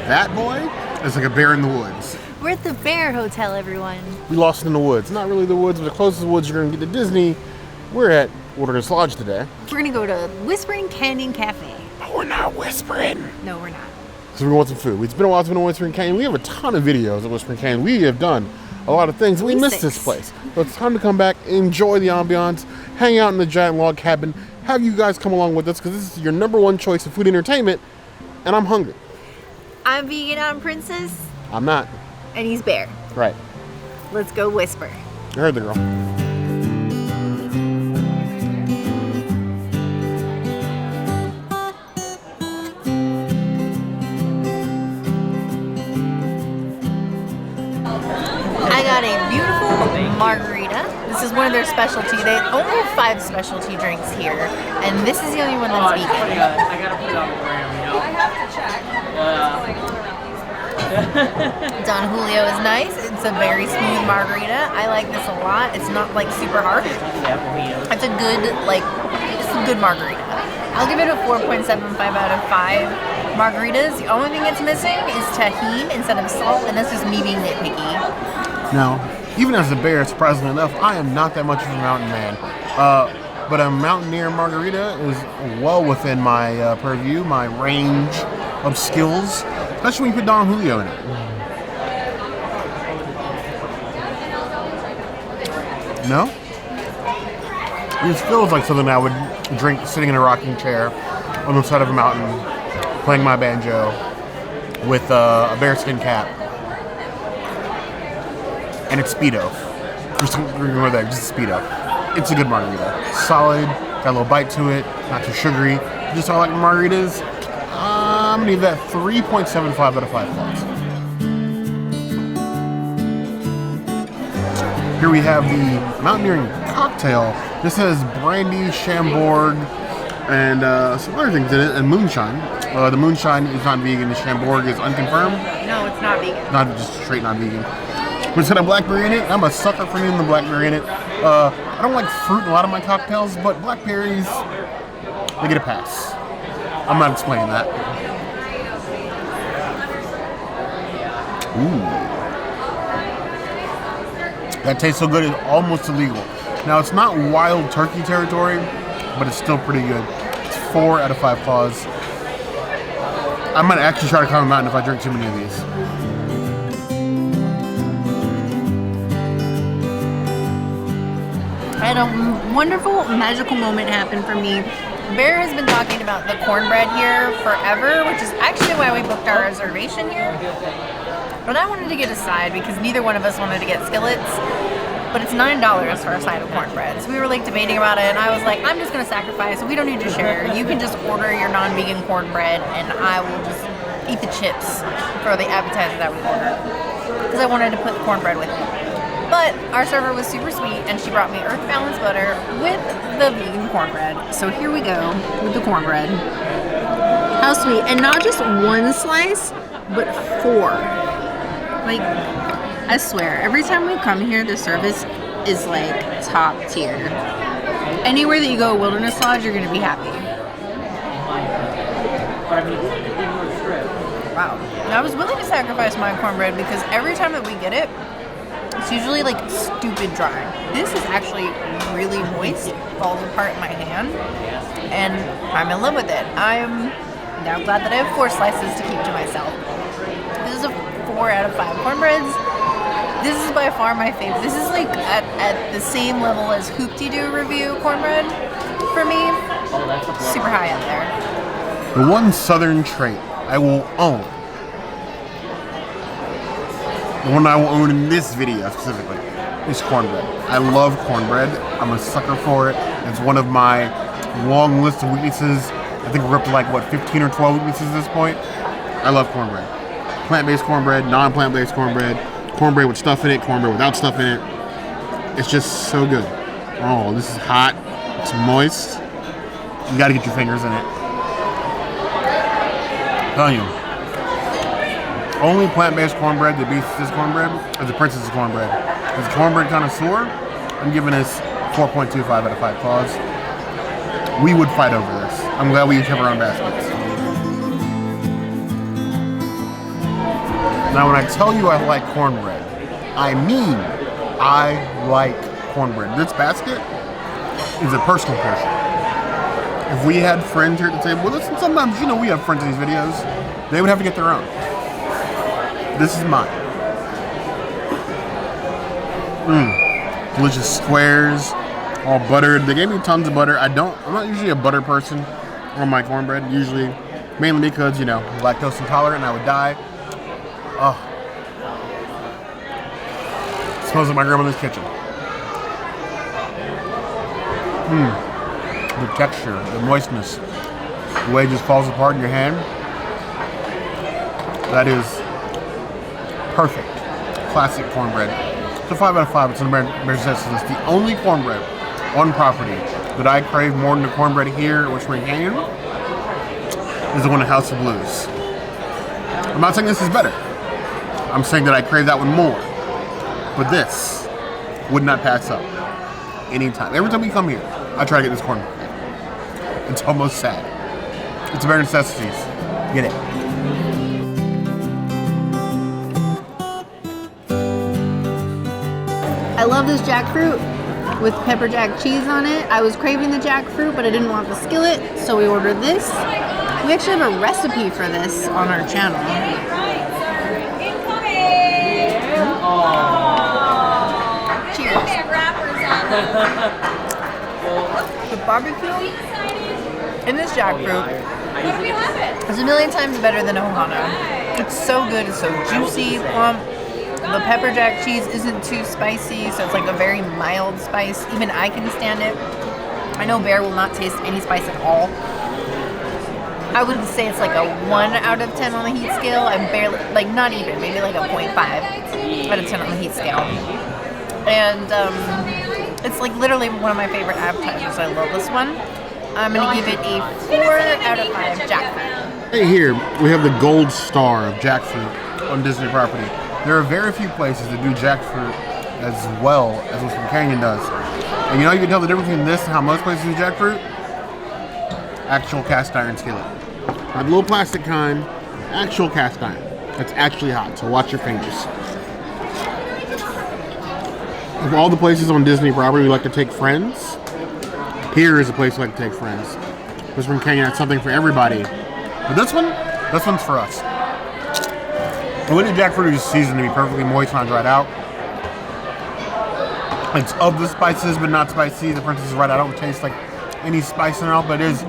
That boy is like a bear in the woods. We're at the Bear Hotel, everyone. We lost in the woods. Not really the woods, but the closest woods you're gonna get to Disney. We're at Wilderness Lodge today. We're gonna go to Whispering Canyon Cafe. But we're not whispering. No, we're not. So we want some food. It's been a while since we've been to Whispering Canyon. We have a ton of videos of Whispering Canyon. We have done a lot of things. We missed this place. So it's time to come back, enjoy the ambiance, hang out in the giant log cabin, have you guys come along with us because this is your #1 choice of food entertainment, and I'm hungry. I'm vegan, I'm Princess. I'm not. And he's Bear. Right. Let's go whisper. I heard the girl. I got a beautiful margarita. This is one of their specialty. They only have 5 specialty drinks here, and this is the only one that's vegan. I gotta put it on the gram, you know? I have to check. Don Julio is nice. It's a very smooth margarita. I like this a lot. It's not like super harsh. It's a good margarita. I'll give it a 4.75 out of 5 margaritas. The only thing it's missing is tahini instead of salt, and that's just me being nitpicky. Now, even as a bear, surprisingly enough, I am not that much of a mountain man. But a Mountaineer margarita is well within my purview, my range of skills, especially when you put Don Julio in it. No? This feels like something I would drink sitting in a rocking chair on the side of a mountain, playing my banjo with a bearskin cap. And it's Speedo. Just remember that, just Speedo. It's a good margarita. Solid, got a little bite to it, not too sugary. Just how I like margaritas. I'm gonna give that 3.75 out of 5 claws. Here we have the Mountaineering cocktail. This has brandy, Chambord, and some other things in it, and moonshine. The moonshine is not vegan, the Chambord is unconfirmed. No, it's not vegan. Not just straight not vegan. But it's got a blackberry in it. I'm a sucker for needing the blackberry in it. I don't like fruit in a lot of my cocktails, but blackberries, they get a pass. I'm not explaining that. Ooh. That tastes so good, it's almost illegal. Now, it's not wild turkey territory, but it's still pretty good. It's 4 out of 5 claws. I might actually try to climb a mountain if I drink too many of these. I had a wonderful, magical moment happen for me. Bear has been talking about the cornbread here forever, which is actually why we booked our reservation here. But I wanted to get a side because neither one of us wanted to get skillets. But it's $9 for a side of cornbread. So we were like debating about it, and I was like, I'm just gonna sacrifice. We don't need to share. You can just order your non-vegan cornbread, and I will just eat the chips for the appetizer that we ordered. Because I wanted to put the cornbread with it. But our server was super sweet, and she brought me Earth Balance butter with the vegan cornbread. So here we go with the cornbread. How sweet. And not just 1 slice, but 4. Like, I swear, every time we come here, the service is like top tier. Anywhere that you go, Wilderness Lodge, you're gonna be happy. Wow. And I was willing to sacrifice my cornbread because every time that we get it, it's usually like stupid dry. This is actually really moist, falls apart in my hand, and I'm in love with it. I'm now glad that I have 4 slices to keep to myself. This is a 4 out of 5 cornbreads. This is by far my favorite. This is like at the same level as Hoop-Dee-Doo review cornbread for me. Super high up there. The one southern trait I will own, the one I will own in this video specifically, is cornbread. I love cornbread. I'm a sucker for it. It's one of my long list of weaknesses. I think we're up to like, what, 15 or 12 weaknesses at this point. I love cornbread. Plant-based cornbread, non-plant-based cornbread, cornbread with stuff in it, cornbread without stuff in it. It's just so good. Oh, this is hot. It's moist. You gotta get your fingers in it. I'm telling you. Only plant-based cornbread that beats this cornbread is the Princess's cornbread. As a cornbread connoisseur, I'm giving this 4.25 out of 5 claws. We would fight over this. I'm glad we each have our own baskets. Now, when I tell you I like cornbread, I mean I like cornbread. This basket is a personal portion. If we had friends here at the table with us, and sometimes, you know, we have friends in these videos, they would have to get their own. This is mine. Delicious squares, all buttered. They gave me tons of butter. I'm not usually a butter person on my cornbread, usually, mainly because, you know, lactose intolerant and I would die. Oh. Smells like my grandmother's kitchen. The texture, the moistness, the way it just falls apart in your hand. That is perfect. Classic cornbread. It's a 5 out of 5. It's an American necessity. It's the only cornbread on property that I crave more than the cornbread here, which we're in, is the one at House of Blues. I'm not saying this is better. I'm saying that I crave that one more. But this would not pass up anytime. Every time we come here, I try to get this cornbread. It's almost sad. It's bare necessities. Get it. I love this jackfruit with pepper jack cheese on it. I was craving the jackfruit, but I didn't want the skillet, so we ordered this. We actually have a recipe for this on our channel. Cheers. The barbecue in this jackfruit is a million times better than ohana. It's so good, it's so juicy, plump. The pepper jack cheese isn't too spicy, so it's like a very mild spice. Even I can stand it. I know Bear will not taste any spice at all. I would say it's like a 1 out of 10 on the heat scale. I'm barely, like not even, maybe like a 0.5 out of 10 on the heat scale. And it's like literally one of my favorite appetizers. I love this one. I'm gonna give it a 4 out of 5 jackfruit. Hey, here we have the gold star of jackfruit on Disney property. There are very few places that do jackfruit as well as what Canyon does. And you know, you can tell the difference between this and how most places do jackfruit. Actual cast iron skillet. Not the little plastic kind, actual cast iron. It's actually hot, so watch your fingers. Of all the places on Disney property we like to take friends, here is a place we like to take friends. This one Canyon has something for everybody. But this one's for us. The way the jackfruit is seasoned to be perfectly moist, not dried out. It's of the spices, but not spicy. The Princess is right. I don't taste like any spice in it, but it is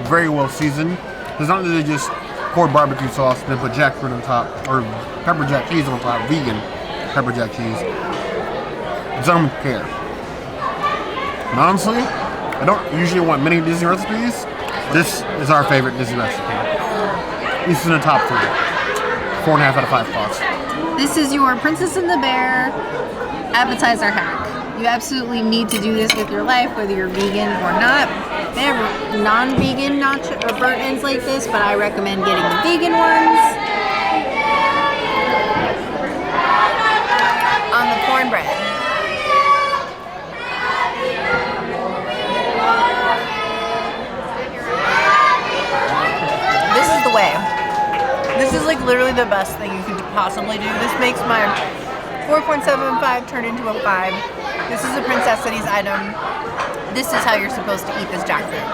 very well seasoned. It's not that they just pour barbecue sauce and then put jackfruit on top, or pepper jack cheese on top, vegan pepper jack cheese. I don't care. And honestly, I don't usually want many Disney recipes. This is our favorite Disney recipe. This is in the top 3. 4.5 out of 5 claws. This is your Princess and the Bear appetizer hack. You absolutely need to do this with your life, whether you're vegan or not. They have non-vegan burnt ends like this, but I recommend getting the vegan ones. On the cornbread. This is the way. This is like literally the best thing you could possibly do. This makes my 4.75 turn into a 5. This is a Princess Cities item. This is how you're supposed to eat this jackfruit.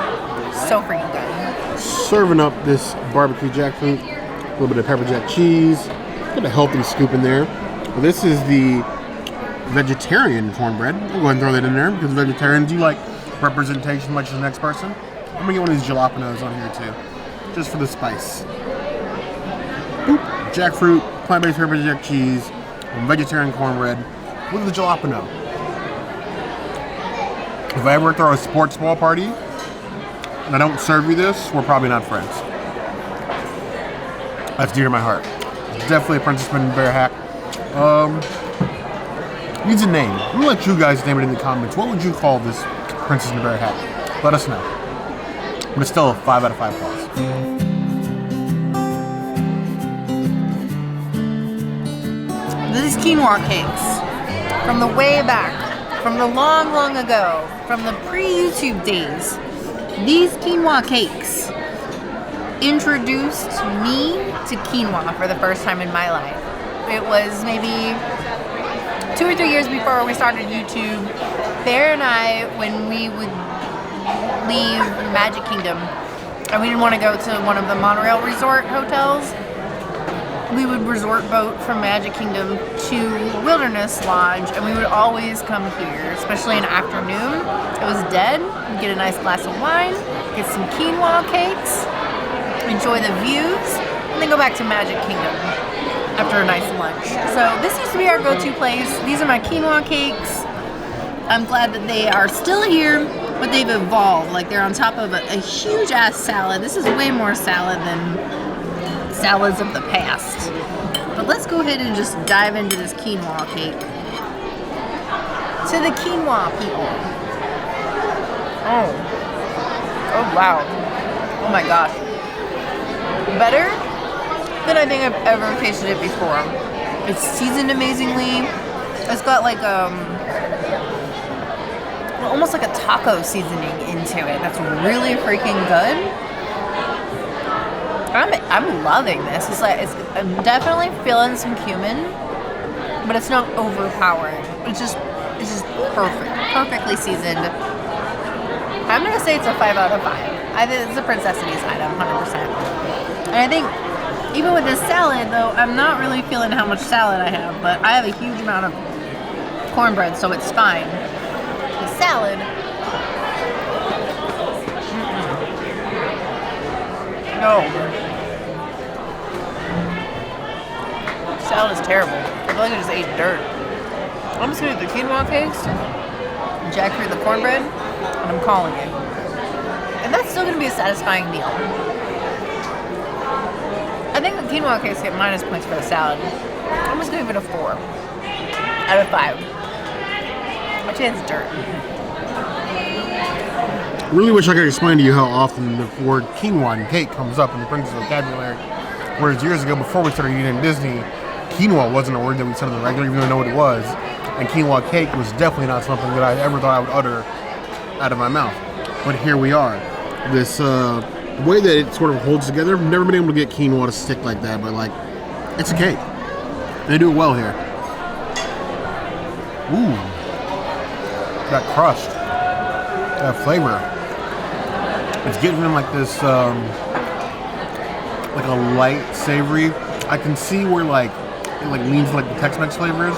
So freaking good. Serving up this barbecue jackfruit, a little bit of pepper jack cheese, got a healthy scoop in there. This is the vegetarian cornbread. I'll go ahead and throw that in there because vegetarians, you like representation much as the next person. I'm gonna get one of these jalapenos on here too, just for the spice. Boop. Jackfruit, plant-based pepper jack cheese, and vegetarian cornbread with the jalapeno. If I ever throw a sports ball party and I don't serve you this, we're probably not friends. That's dear to my heart. Definitely a Princess and Bear hack. Needs a name. I'm gonna let you guys name it in the comments. What would you call this Princess and Bear hack? Let us know. But it's still a 5 out of 5 claws. These quinoa cakes from the way back, from the long, long ago, from the pre-YouTube days. These quinoa cakes introduced me to quinoa for the first time in my life. it was maybe 2 or 3 years before we started YouTube. Bear and I, when we would leave Magic Kingdom and we didn't want to go to one of the monorail resort hotels, we would resort boat from Magic Kingdom to Wilderness Lodge, and we would always come here, especially in the afternoon. It was dead. We'd get a nice glass of wine, get some quinoa cakes, enjoy the views, and then go back to Magic Kingdom after a nice lunch. So this used to be our go-to place. These are my quinoa cakes. I'm glad that they are still here, but they've evolved. Like, they're on top of a huge ass salad. This is way more salad than salads of the past. But let's go ahead and just dive into this quinoa cake. To the quinoa people. Oh wow. Oh my gosh. Better than I think I've ever tasted it before. It's seasoned amazingly. It's got like almost like a taco seasoning into it. That's really freaking good. I'm loving this. I'm definitely feeling some cumin, but it's not overpowering. It's just perfect, perfectly seasoned. I'm gonna say it's a 5 out of 5. I think it's a Princessities item, 100%. And I think even with this salad, though, I'm not really feeling how much salad I have, but I have a huge amount of cornbread, so it's fine. The salad. No. Salad is terrible. I feel like I just ate dirt. I'm just gonna do the quinoa cakes, jackfruit the cornbread, and I'm calling it. And that's still gonna be a satisfying meal. I think the quinoa cakes get minus points for the salad. I'm just gonna give it a 4 out of 5. My chance is dirt. Really wish I could explain to you how often the word quinoa and cake comes up in the Princess vocabulary. Whereas years ago, before we started eating in Disney, quinoa wasn't a word that we said on the regular, even though I know what it was. And quinoa cake was definitely not something that I ever thought I would utter out of my mouth. But here we are. This way that it sort of holds together, I've never been able to get quinoa to stick like that, but like, it's a cake. They do it well here. Ooh. That crust. That flavor. It's getting in like this, like a light savory. I can see where like it like leans like the Tex-Mex flavors,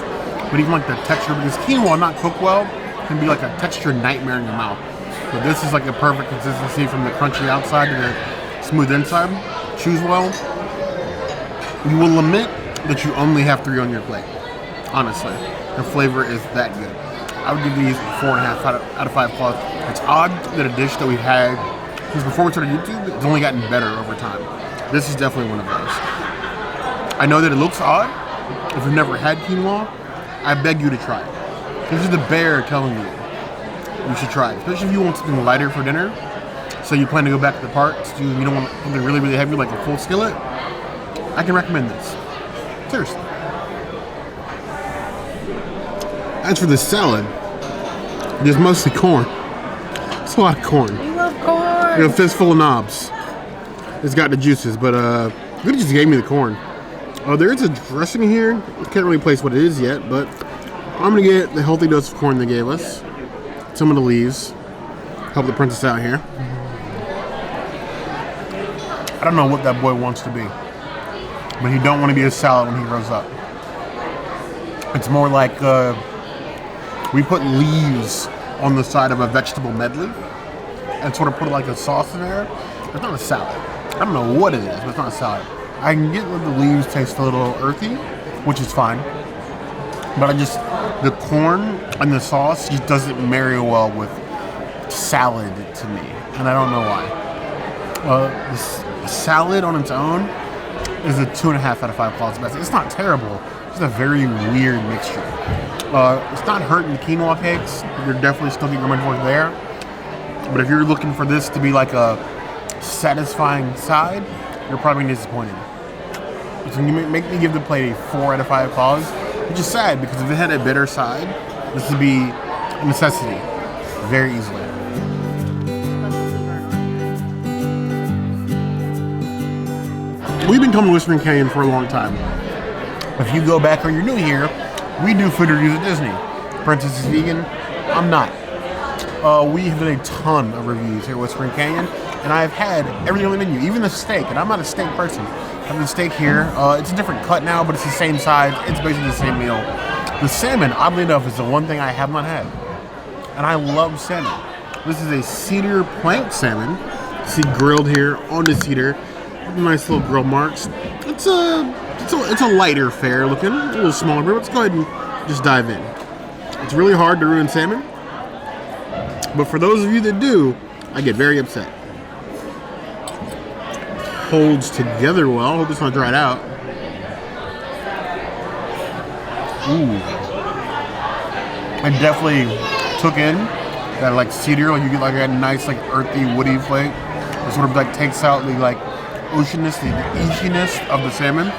but even like the texture, because quinoa not cooked well can be like a texture nightmare in your mouth. But this is like a perfect consistency from the crunchy outside to the smooth inside. Chews well. You will admit that you only have 3 on your plate. Honestly, the flavor is that good. I would give these 4.5 out of 5 claws. It's odd that a dish that we've had since before we started YouTube, it's only gotten better over time. This is definitely one of those. I know that it looks odd. If you've never had quinoa, I beg you to try it. This is the bear telling you should try it, especially if you want something lighter for dinner. So you plan to go back to the park, so you don't want something really, really heavy like a full skillet. I can recommend this. Seriously. As for the salad, there's mostly corn. It's a lot of corn. We love corn. A fistful of knobs. It's got the juices, but they just gave me the corn. There is a dressing here. I can't really place what it is yet, but I'm gonna get the healthy dose of corn they gave us. Some of the leaves. Help the princess out here. I don't know what that boy wants to be, but he don't want to be a salad when he grows up. It's more like we put leaves on the side of a vegetable medley and sort of put like a sauce in there. It's not a salad. I don't know what it is, but it's not a salad. I can get that the leaves taste a little earthy, which is fine. But the corn and the sauce just doesn't marry well with salad to me. And I don't know why. The salad on its own is a 2.5 out of 5 claws best. It's not terrible. It's a very weird mixture. It's not hurting the quinoa cakes. You're definitely still getting your money worth there. But if you're looking for this to be like a satisfying side, you're probably disappointed. So you make me give the plate a 4 out of 5 claws, which is sad because if it had a bitter side, this would be a necessity very easily. We've been coming to Whispering Canyon for a long time. If you go back or you're new here, we do food reviews at Disney. Princess is vegan. I'm not. We have done a ton of reviews here at Spring Canyon, and I've had everything on the menu, even the steak, and I'm not a steak person. I have the steak here. It's a different cut now, but it's the same size. It's basically the same meal. The salmon, oddly enough, is the one thing I have not had, and I love salmon. This is a Cedar Plank Salmon. See, grilled here on the cedar. Nice little grill marks. It's a lighter fare looking, a little smaller, but let's go ahead and just dive in. It's really hard to ruin salmon, but for those of you that do, I get very upset. Holds together well. Hope it's not dried out. Ooh. I definitely took in that like cedar, like you get like a nice like earthy, woody flake. It sort of like takes out the like oceanness, the eachiness of the salmon.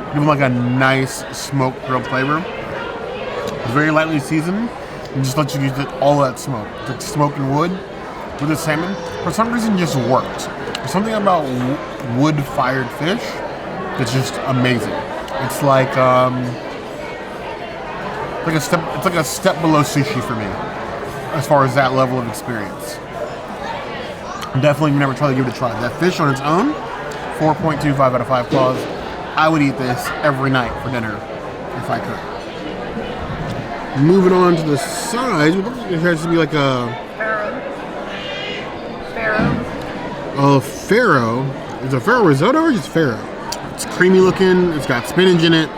Give them like a nice smoked grilled flavor. It's very lightly seasoned and just lets you use all that smoke. It's like smoke and wood with the salmon. For some reason, just worked. There's something about wood-fired fish that's just amazing. It's like a step below sushi for me, as far as that level of experience. Definitely never try to give it a try. That fish on its own, 4.25 out of 5 claws. I would eat this every night for dinner if I could. Moving on to the sides, it has to be like a farro. Is it a farro risotto or just farro? It's creamy looking. It's got spinach in it.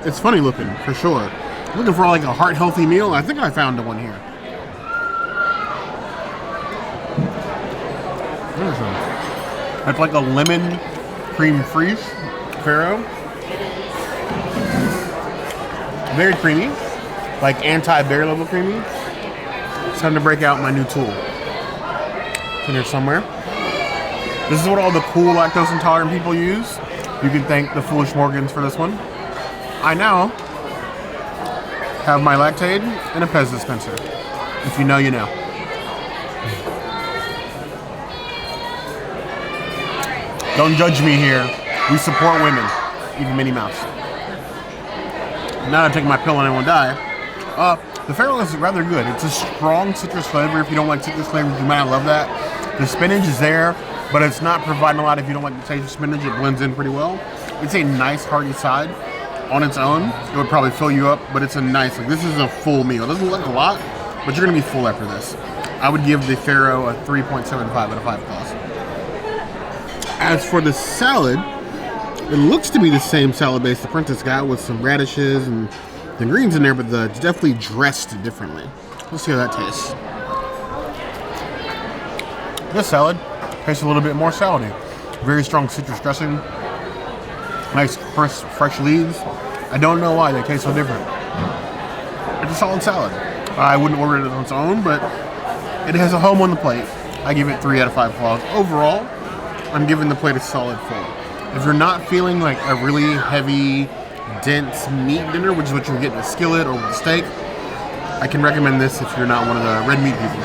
It's funny looking for sure. Looking for like a heart healthy meal. I think I found one here. It's like a lemon cream fraiche farro. Very creamy, like anti-bear level creamy. It's time to break out my new tool. It's in here somewhere. This is what all the cool lactose intolerant people use. You can thank the Foolish Morgans for this one. I now have my Lactaid and a Pez dispenser. If you know, you know. Don't judge me here. We support women, even Minnie Mouse. Now I take my pill and I won't die. The farro is rather good. It's a strong citrus flavor. If you don't like citrus flavors, you might not love that. The spinach is there, but it's not providing a lot. If you don't like the taste of spinach, it blends in pretty well. It's a nice hearty side. On its own, it would probably fill you up, but it's a nice, like this is a full meal. It doesn't look a lot, but you're gonna be full after this. I would give the farro a 3.75 out of 5 claws. As for the salad, it looks to be the same salad base the Princess got with some radishes and the greens in there, but it's definitely dressed differently. Let's see how that tastes. This salad tastes a little bit more salady. Very strong citrus dressing. Nice, crisp, fresh leaves. I don't know why they taste so different. It's a solid salad. I wouldn't order it on its own, but it has a home on the plate. I give it 3 out of 5 claws. Overall, I'm giving the plate a solid 4. If you're not feeling like a really heavy, dense meat dinner, which is what you get in a skillet or with a steak, I can recommend this if you're not one of the red meat people.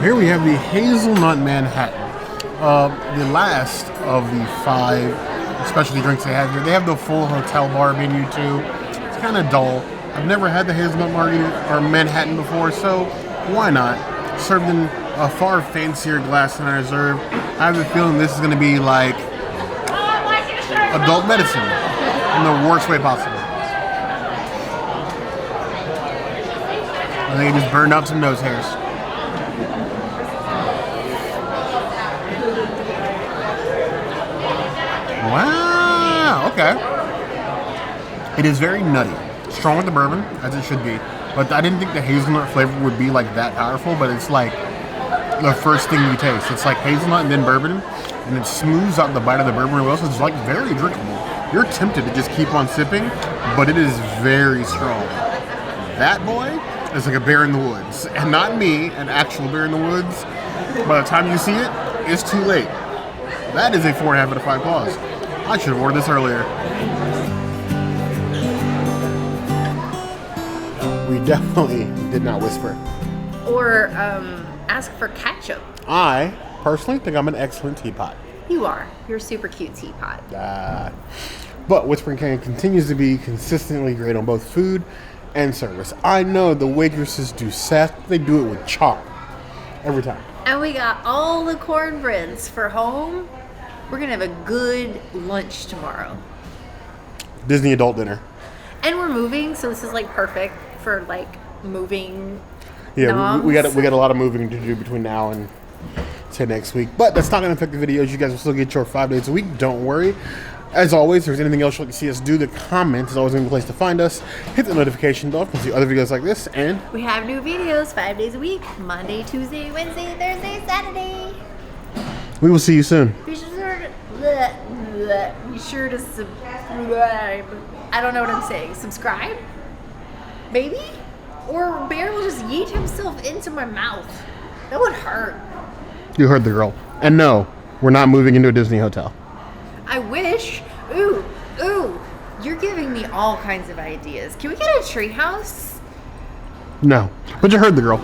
Here we have the Hazelnut Manhattan. The last of the 5 specialty drinks they have here. They have the full hotel bar menu too. It's kind of dull. I've never had the Hazelnut Margarita or Manhattan before, so why not? Served in a far fancier glass than I reserved. I have a feeling this is going to be like adult medicine in the worst way possible. I think it just burned out some nose hairs. Wow, okay. It is very nutty. Strong with the bourbon, as it should be. But I didn't think the hazelnut flavor would be like that powerful, but it's like the first thing you taste. It's like hazelnut and then bourbon, and it smooths out the bite of the bourbon as well, so it's like very drinkable. You're tempted to just keep on sipping, but it is very strong. That boy is like a bear in the woods. And not me, an actual bear in the woods. By the time you see it, it's too late. That is a 4.5 out of 5 claws. I should have ordered this earlier. We definitely did not whisper. Or ask for ketchup. I personally think I'm an excellent teapot. You are. You're a super cute teapot. But Whispering Can continues to be consistently great on both food and service. I know the waitresses do Seth. They do it with char every time. And we got all the cornbreads for home. We're going to have a good lunch tomorrow. Disney adult dinner. And we're moving, so this is like perfect for like moving. Yeah, we got a lot of moving to do between now and say next week. But that's not going to affect the videos. You guys will still get your 5 days a week. Don't worry. As always, if there's anything else you'd like to see us do, the comments is always a good place to find us. Hit the notification bell to see other videos like this. And we have new videos 5 days a week. Monday, Tuesday, Wednesday, Thursday, Saturday. we will see you soon. Be sure to subscribe. I don't know what I'm saying. Subscribe? Maybe? Or Bear will just yeet himself into my mouth. That would hurt. You heard the girl. And no, we're not moving into a Disney hotel. I wish. Ooh, you're giving me all kinds of ideas. Can we get a treehouse? No, but you heard the girl.